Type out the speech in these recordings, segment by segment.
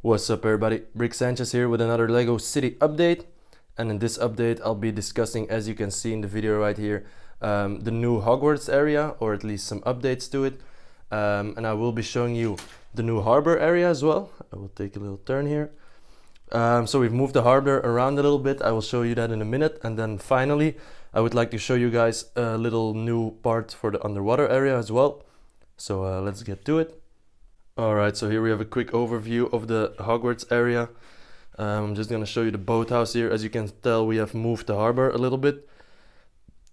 What's up everybody, Brick Sanchez here with another LEGO City update. And in this update I'll be discussing, as you can see in the video right here, the new Hogwarts area, or at least some updates to it. And I will be showing you the new harbor area as well. I will take a little turn here. So we've moved the harbor around a little bit. I will show you that in a minute. And then finally I would like to show you guys a little new part for the underwater area as well. So let's get to it. Alright, so here we have a quick overview of the Hogwarts area. I'm just gonna show you the boathouse here. As you can tell, we have moved the harbor a little bit.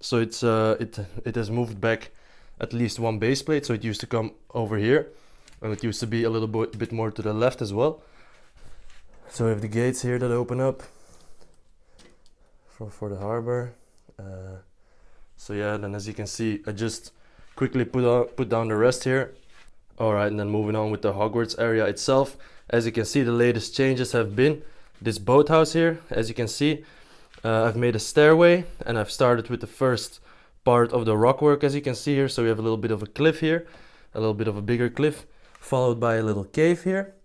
So it has moved back at least one base plate. So it used to come over here, and it used to be a little bit more to the left as well. So we have the gates here that open up for the harbor. So yeah, then as you can see, I just quickly put down the rest here. Alright, and then moving on with the Hogwarts area itself. As you can see, the latest changes have been this boathouse here. As you can see, I've made a stairway, and I've started with the first part of the rockwork, as you can see here. So we have a little bit of a cliff here, a little bit of a bigger cliff, followed by a little cave here.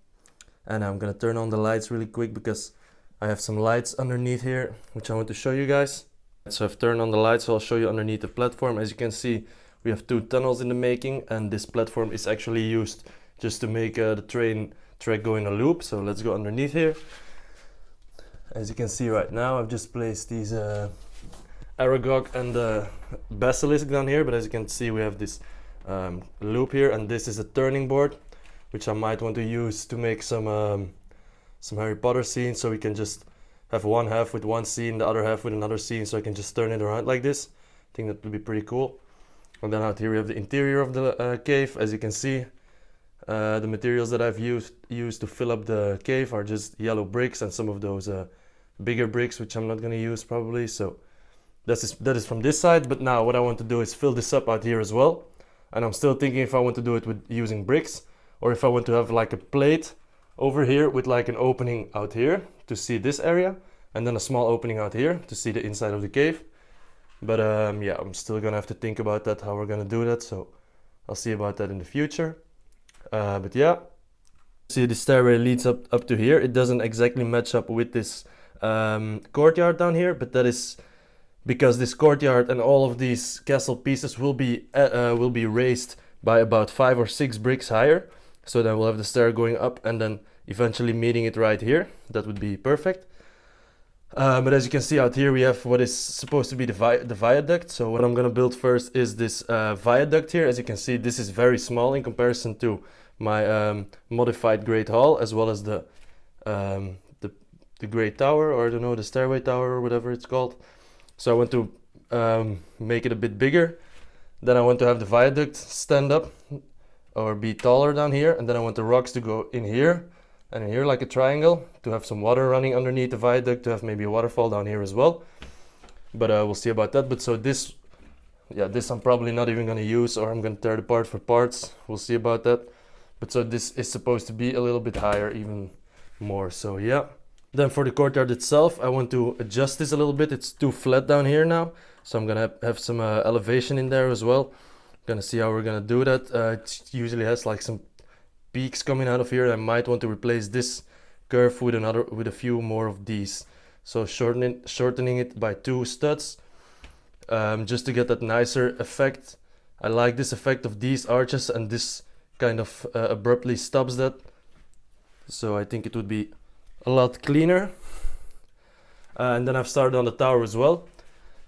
And I'm gonna turn on the lights really quick because I have some lights underneath here, which I want to show you guys. So I've turned on the lights, so I'll show you underneath the platform. As you can see, we have two tunnels in the making, and this platform is actually used just to make the train track go in a loop. So let's go underneath here. As you can see right now, I've just placed these Aragog and the Basilisk down here, but as you can see, we have this loop here, and this is a turning board, which I might want to use to make some Harry Potter scenes, so we can just have one half with one scene, the other half with another scene, so I can just turn it around like this. I think that would be pretty cool. And then out here we have the interior of the cave. As you can see, the materials that I've used to fill up the cave are just yellow bricks and some of those bigger bricks, which I'm not going to use probably. So that is from this side. But now what I want to do is fill this up out here as well. And I'm still thinking if I want to do it with using bricks, or if I want to have like a plate over here with like an opening out here to see this area, and then a small opening out here to see the inside of the cave. But yeah, I'm still gonna have to think about that, how we're gonna do that, so I'll see about that in the future. But yeah, see, the stairway leads up to here. It doesn't exactly match up with this courtyard down here, but that is because this courtyard and all of these castle pieces will be raised by about 5 or 6 bricks higher. So then we'll have the stair going up and then eventually meeting it right here. That would be perfect. But as you can see out here, we have what is supposed to be the viaduct. So what I'm going to build first is this viaduct here. As you can see, this is very small in comparison to my modified Great Hall, as well as the Great Tower, or I don't know, the Stairway Tower or whatever it's called. So I want to make it a bit bigger. Then I want to have the viaduct stand up or be taller down here. And then I want the rocks to go in here and in here like a triangle, to have some water running underneath the viaduct, to have maybe a waterfall down here as well. But we'll see about that. But so this I'm probably not even going to use, or I'm going to tear it apart for parts. We'll see about that. But so this is supposed to be a little bit higher, even more. So yeah. Then for the courtyard itself, I want to adjust this a little bit. It's too flat down here now, so I'm going to have some elevation in there as well. Gonna see how we're gonna do that. It usually has like some peaks coming out of here. I might want to replace this curve with a few more of these. So shortening it by 2 studs, just to get that nicer effect. I like this effect of these arches, and this kind of abruptly stops that. So I think it would be a lot cleaner. And then I've started on the tower as well.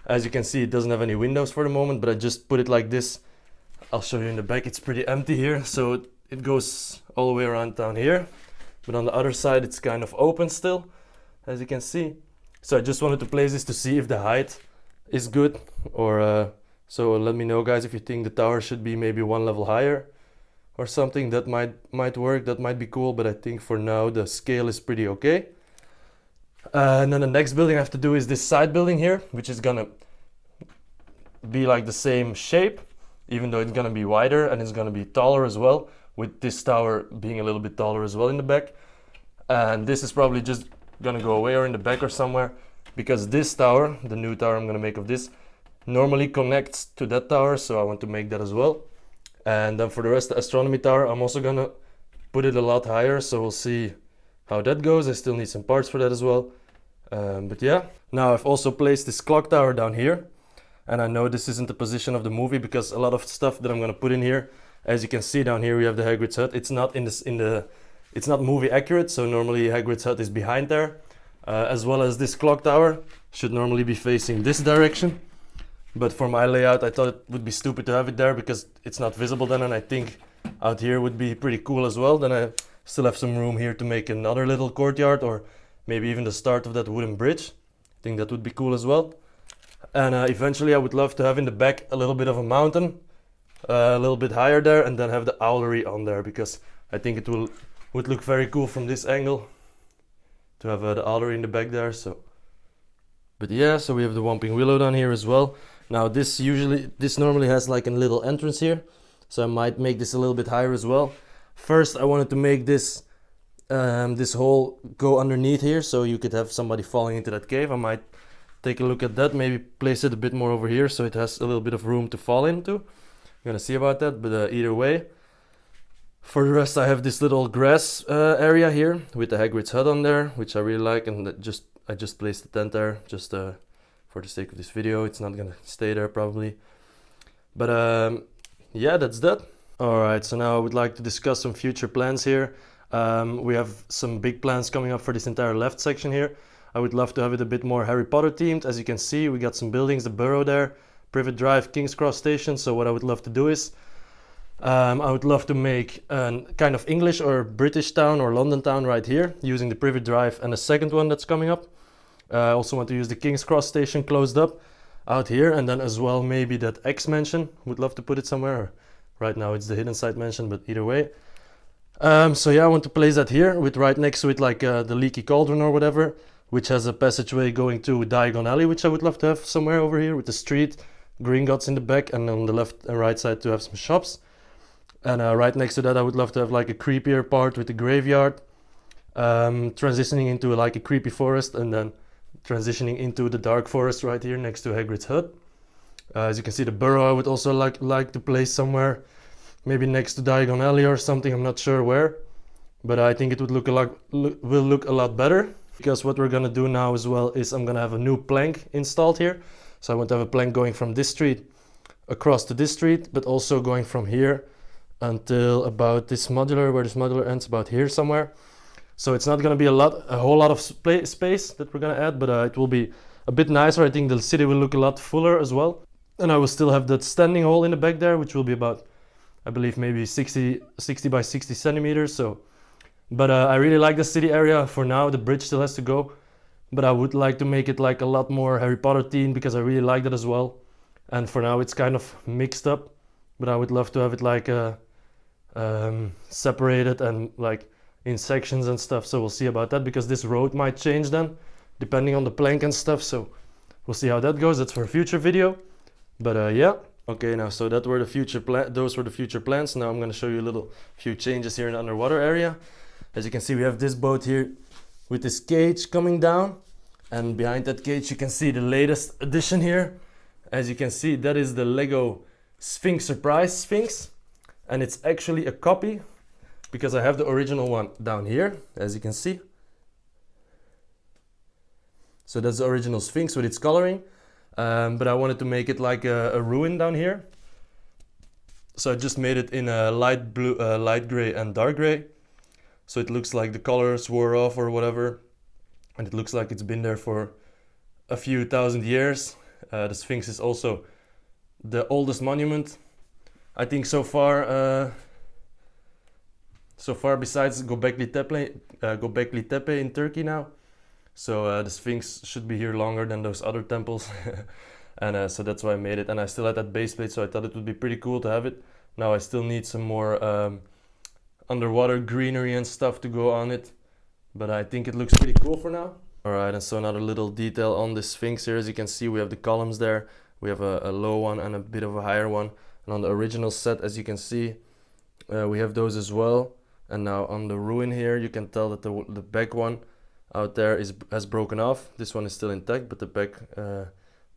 As you can see, it doesn't have any windows for the moment, but I just put it like this. I'll show you in the back. It's pretty empty here, so it goes all the way around down here. But on the other side, it's kind of open still, as you can see. So I just wanted to place this to see if the height is good, or so let me know, guys, if you think the tower should be maybe 1 level higher or something. That might work. That might be cool. But I think for now the scale is pretty okay. And then the next building I have to do is this side building here, which is gonna be like the same shape, even though it's gonna be wider and it's gonna be taller as well, with this tower being a little bit taller as well in the back. And this is probably just gonna go away or in the back or somewhere, because this tower, the new tower I'm gonna make of this, normally connects to that tower, so I want to make that as well. And then for the rest, the astronomy tower, I'm also gonna put it a lot higher, so we'll see how that goes. I still need some parts for that as well. But yeah, now I've also placed this clock tower down here. And I know this isn't the position of the movie because a lot of stuff that I'm gonna put in here, as you can see down here, we have the Hagrid's hut. It's not it's not movie accurate. So normally Hagrid's hut is behind there, as well as this clock tower should normally be facing this direction. But for my layout, I thought it would be stupid to have it there because it's not visible then, and I think out here would be pretty cool as well. Then I still have some room here to make another little courtyard, or maybe even the start of that wooden bridge. I think that would be cool as well. And eventually I would love to have in the back a little bit of a mountain, a little bit higher there, and then have the owlery on there, because I think it would look very cool from this angle to have the owlery in the back there. So, but yeah, so we have the Whomping Willow down here as well. Now this normally has like a little entrance here, so I might make this a little bit higher as well. First I wanted to make this this hole go underneath here, so you could have somebody falling into that cave. I might take a look at that, maybe place it a bit more over here so it has a little bit of room to fall into. I'm gonna see about that, but either way. For the rest, I have this little grass area here with the Hagrid's hut on there, which I really like, and I just placed the tent there just for the sake of this video. It's not gonna stay there probably, but yeah, that's that. Alright, so now I would like to discuss some future plans here. We have some big plans coming up for this entire left section here. I would love to have it a bit more Harry Potter themed. As you can see, we got some buildings, the Burrow there, Privet Drive, King's Cross Station. So what I would love to do is, I would love to make a kind of English or British town or London town right here, using the Privet Drive and the second one that's coming up. I also want to use the King's Cross Station closed up out here, and then as well maybe that X mansion. Would love to put it somewhere. Right now it's the Hidden Side mansion, but either way. So yeah, I want to place that here with right next to it like the Leaky Cauldron or whatever, which has a passageway going to Diagon Alley, which I would love to have somewhere over here with the street, Gringotts in the back, and on the left and right side to have some shops. And right next to that I would love to have like a creepier part with the graveyard, transitioning into like a creepy forest, and then transitioning into the dark forest right here next to Hagrid's hut. As you can see, the Burrow I would also like to place somewhere, maybe next to Diagon Alley or something. I'm not sure where, but I think it would look a lot better. Because what we're gonna do now as well is I'm gonna have a new plank installed here. So I want to have a plank going from this street across to this street, but also going from here until about this modular, where this modular ends, about here somewhere. So it's not gonna be a whole lot of space that we're gonna add, but it will be a bit nicer. I think the city will look a lot fuller as well. And I will still have that standing hole in the back there, which will be about, I believe, maybe 60 by 60 centimeters. So. But I really like the city area for now. The bridge still has to go, but I would like to make it like a lot more Harry Potter themed, because I really like that as well. And for now it's kind of mixed up, but I would love to have it like separated and like in sections and stuff. So we'll see about that, because this road might change then depending on the plank and stuff. So we'll see how that goes. That's for a future video. But yeah. Okay, now so those were the future plans. Now I'm going to show you a few changes here in the underwater area. As you can see, we have this boat here with this cage coming down, and behind that cage you can see the latest addition here. As you can see, that is the Lego Sphinx Surprise Sphinx, and it's actually a copy, because I have the original one down here, as you can see. So that's the original Sphinx with its coloring, but I wanted to make it like a ruin down here. So I just made it in a light blue, light gray and dark gray. So it looks like the colors wore off or whatever, and it looks like it's been there for a few thousand years. The Sphinx is also the oldest monument, I think, so far. Besides Göbekli Tepe in Turkey now. So the Sphinx should be here longer than those other temples, and so that's why I made it. And I still had that base plate, so I thought it would be pretty cool to have it. Now I still need some more underwater greenery and stuff to go on it, but I think it looks pretty cool for now. Alright, and so another little detail on the Sphinx here. As you can see, we have the columns there. We have a low one and a bit of a higher one, and on the original set, as you can see, we have those as well. And now on the ruin here, you can tell that the back one out there has broken off. This one is still intact, but the back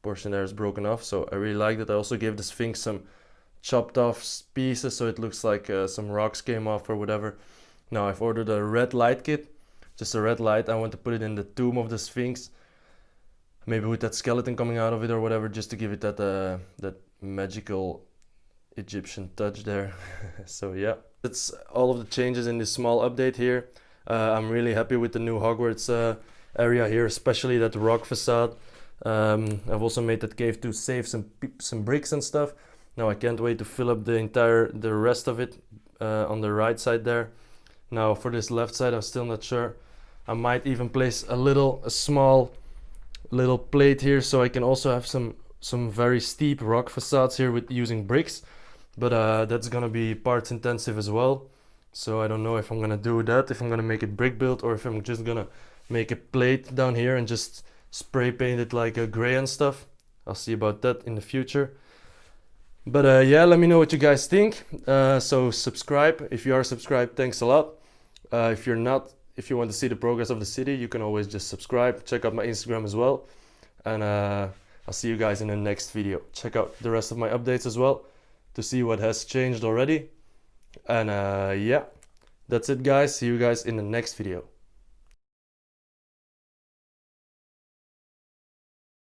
portion there is broken off. So I really like that. I also gave the Sphinx some chopped off pieces, so it looks like some rocks came off or whatever. Now I've ordered a red light kit, just a red light. I want to put it in the tomb of the Sphinx, maybe with that skeleton coming out of it or whatever, just to give it that that magical Egyptian touch there. So yeah, that's all of the changes in this small update here. I'm really happy with the new Hogwarts area here, especially that rock facade. I've also made that cave to save some bricks and stuff. Now I can't wait to fill up the rest of it on the right side there. Now for this left side, I'm still not sure. I might even place a small little plate here, so I can also have some very steep rock facades here with using bricks. But that's gonna be parts intensive as well. So I don't know if I'm gonna do that, if I'm gonna make it brick built, or if I'm just gonna make a plate down here and just spray paint it like a gray and stuff. I'll see about that in the future. But yeah, let me know what you guys think. So subscribe. If you are subscribed, thanks a lot. If you're not, if you want to see the progress of the city, you can always just subscribe. Check out my Instagram as well. And I'll see you guys in the next video. Check out the rest of my updates as well to see what has changed already. And yeah, that's it guys. See you guys in the next video.